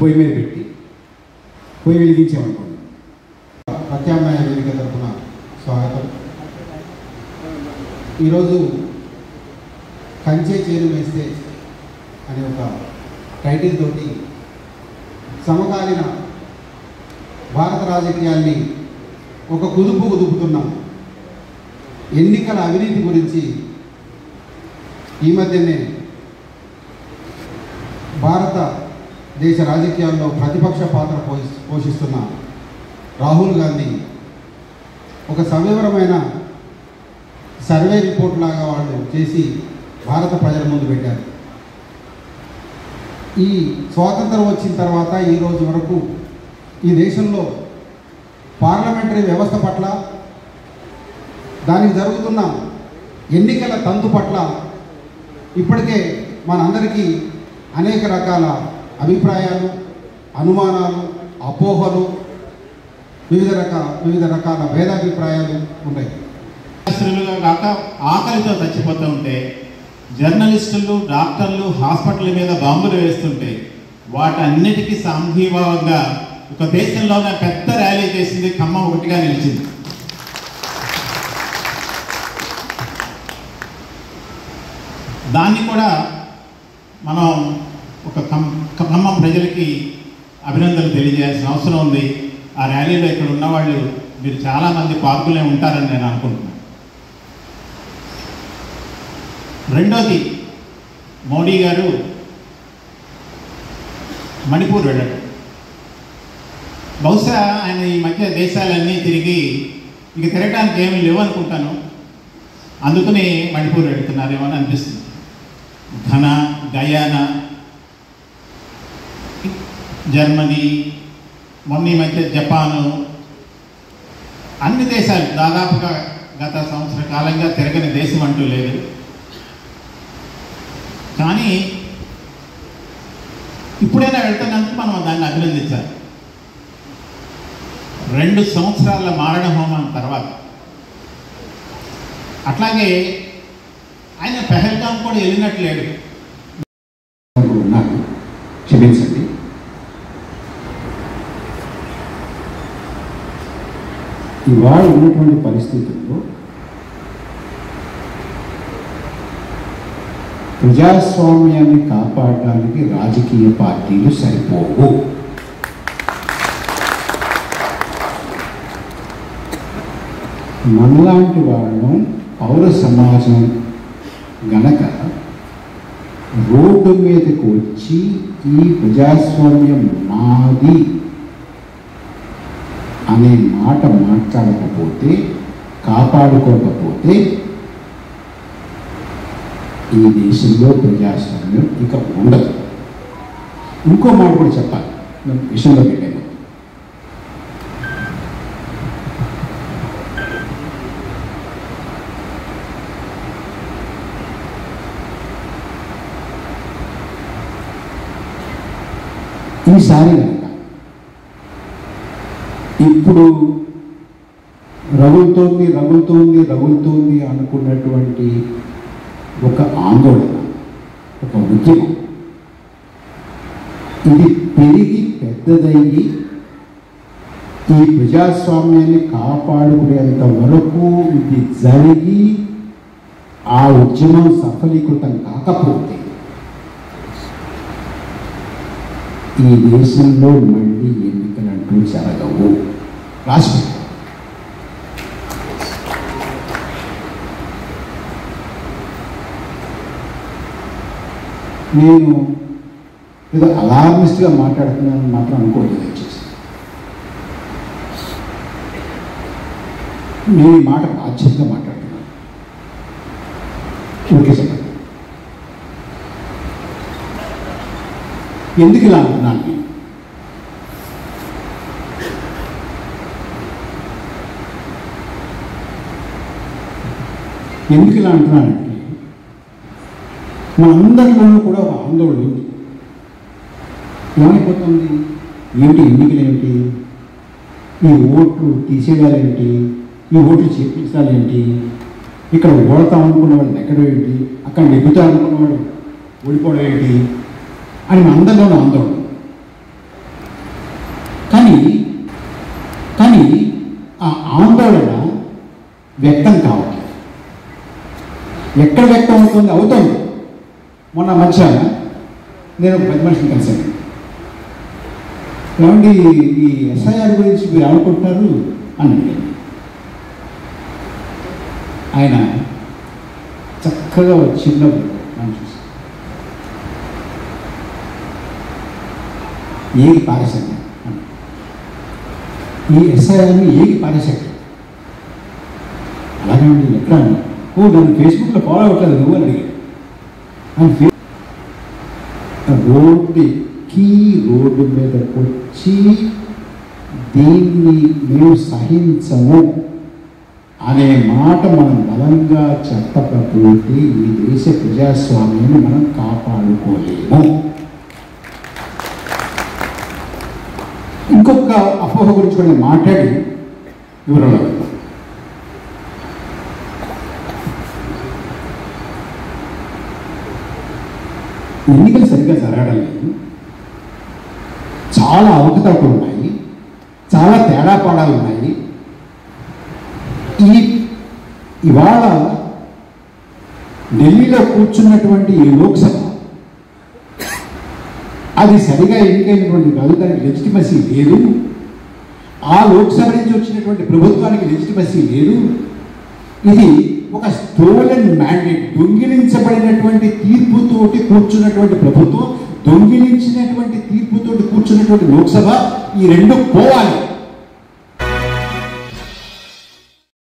పొయ్యి మీద పెట్టి పొయ్యి వెలిగించామనుకోండి. ప్రత్యామ్నాయ వేదిక తరఫున స్వాగతం. ఈరోజు కంచే చేను వేస్తే అనే ఒక టైటిల్ తోటి సమకాలీన భారత రాజకీయాల్ని ఒక కుదుపు కుదుపుతున్నాం. ఎన్నికల అవినీతి గురించి ఈ మధ్యనే భారతదేశ రాజకీయాల్లో ప్రతిపక్ష పాత్ర పోషిస్తున్న రాహుల్ గాంధీ ఒక సవివరమైన సర్వే రిపోర్ట్ లాగా వాళ్ళు చేసి భారత ప్రజల ముందు పెట్టారు. ఈ స్వాతంత్రం వచ్చిన తర్వాత ఈ రోజు వరకు ఈ దేశంలో పార్లమెంటరీ వ్యవస్థ పట్ల, దానికి జరుగుతున్న ఎన్నికల తంతు పట్ల ఇప్పటికే మనందరికీ అనేక రకాల అభిప్రాయాలు, అనుమానాలు, అపోహలు, వివిధ రకాల భేదాభిప్రాయాలు ఉన్నాయి. కాక ఆకలితో చచ్చిపోతూ ఉంటే, జర్నలిస్టులు, డాక్టర్లు హాస్పిటల్ మీద బాంబులు వేస్తుంటే, వాటన్నిటికీ సంఘీభావంగా ఒక దేశంలోనే పెద్ద ర్యాలీ చేసింది ఖమ్మం ఒకటిగా నిలిచింది. దాన్ని కూడా మనం ఒక ఖమ్మం ప్రజలకి అభినందనలు తెలియజేయాల్సిన అవసరం ఉంది. ఆ ర్యాలీలో ఇక్కడ ఉన్నవాళ్ళు మీరు చాలామంది పాల్గొనే ఉంటారని నేను అనుకుంటున్నాను. రెండోది, మోడీ గారు మణిపూర్ వెళ్ళడం. బహుశా ఆయన ఈ మధ్య దేశాలన్నీ తిరిగి ఇక తిరగడానికి ఏమీ లేవనుకుంటాను, అందుకని మణిపూర్ వెళుతున్నారేమో అని అనిపిస్తుంది. ఘనా, గయానా, జర్మనీ, మొన్న ఈ మధ్య జపాను, అన్ని దేశాలు దాదాపుగా గత సంవత్సర కాలంగా తిరగని దేశం అంటూ లేదు. కానీ ఇప్పుడైనా వెళ్తున్నందుకు మనం దాన్ని అభినందించాలి. 2 సంవత్సరాల మారణ హోమం తర్వాత. అట్లాగే ఆయన పెహల్గాం కూడా వెళ్ళినట్లేడు. క్షమించండి, ఇవాళ ఉన్నటువంటి పరిస్థితుల్లో ప్రజాస్వామ్యాన్ని కాపాడడానికి రాజకీయ పార్టీలు సరిపోవు. మనలాంటి వాళ్ళను పౌర సమాజం గనక రోడ్డు మీదకి వచ్చి ఈ ప్రజాస్వామ్యం నాది అనే మాట మాట్లాడకపోతే, కాపాడుకోకపోతే ఈ దేశంలో ప్రజాస్వామ్యం ఇక ఉండదు. ఇంకో మాట కూడా చెప్పాలి విషయంలో పెట్టాను. ఈసారి కనుక ఇప్పుడు రగులుతోంది అనుకున్నటువంటి ఒక ఆందోళన, ఒక ఉద్యమం, ఇది పెరిగి పెద్దదయ్యి ఈ ప్రజాస్వామ్యాన్ని కాపాడుకునేంత వరకు ఇది జరిగి ఆ ఉద్యమం సఫలీకృతం కాకపోతే ఈ దేశంలో మళ్ళీ ఎన్నికలంటూ జరగవు. రాష్ట్రం నేను ఏదో అలార్మిస్ట్గా మాట్లాడుతున్నాను మాత్రం అనుకోలేదు. దయచేసి నేను ఈ మాట బాధ్యతగా మాట్లాడుతున్నాను. ఓకే చెప్పండి, ఎందుకు ఇలా అంటున్నాను? ఎందుకు ఇలా అంటున్నానంటే, మనందరిలోనూ కూడా ఒక ఆందోళన ఉంది. ఏమైపోతుంది? ఏమిటి ఎన్నికలు ఏమిటి? ఈ ఓట్లు తీసేయాలేంటి? ఈ ఓట్లు చేపించాలేంటి? ఇక్కడ ఓడతాం అనుకున్నవాడు ఎక్కడ ఏంటి? అక్కడ నెగ్గుతా అనుకున్నవాడు ఓడిపోవడం ఏంటి అని అందరిలోనూ ఆందోళన. ఎక్కడ వ్యక్తం అవుతుంది? అవుతుంది. మొన్న మధ్యాహ్నం నేను ఒక పెద్ద మనిషిని కలిశాను. ఏమండి ఈ ఎస్ఐఆర్ గురించి మీరు అనుకుంటున్నారు అని అడిగాను. ఆయన చక్కగా చిన్నప్పుడు నన్ను చూసి ఏగి పారేశాను. ఈ ఎస్ఐఆర్ని ఏగి పారేశాడు. అలాగే అండి ఎక్కడ నన్ను ఫేస్బుక్లో ఫాలో అవ్వట్లేదు నువ్వు అని అడిగాడు. రోడ్డు మీదకి వచ్చి దీన్ని మేము సహించము అనే మాట మనం బలంగా చెప్పకపోతే ఈ దేశ ప్రజాస్వామ్యాన్ని మనం కాపాడుకోలేము. ఇంకొక అపోహ గురించి కూడా నేను మాట్లాడి వివరంలో ఎన్నికలు సరిగ్గా జరగడం లేదు, చాలా అవకతవకలు ఉన్నాయి, చాలా తేడా పాడాలు ఉన్నాయి. ఇవాళ ఢిల్లీలో కూర్చున్నటువంటి ఈ లోక్సభ అది సరిగా ఎన్నికైనటువంటి కాదు, దానికి లెజిటిమసీ లేదు. ఆ లోక్సభ నుంచి వచ్చినటువంటి ప్రభుత్వానికి లెజిటిమసీ లేదు. ఇది ఒక స్టోలెన్ మ్యాండేట్, దొంగిలించబడినటువంటి తీర్పుతోటి కూర్చున్నటువంటి ప్రభుత్వం, దొంగిలించినటువంటి తీర్పుతోటి కూర్చున్నటువంటి లోక్సభ, ఈ రెండు పోవాలి.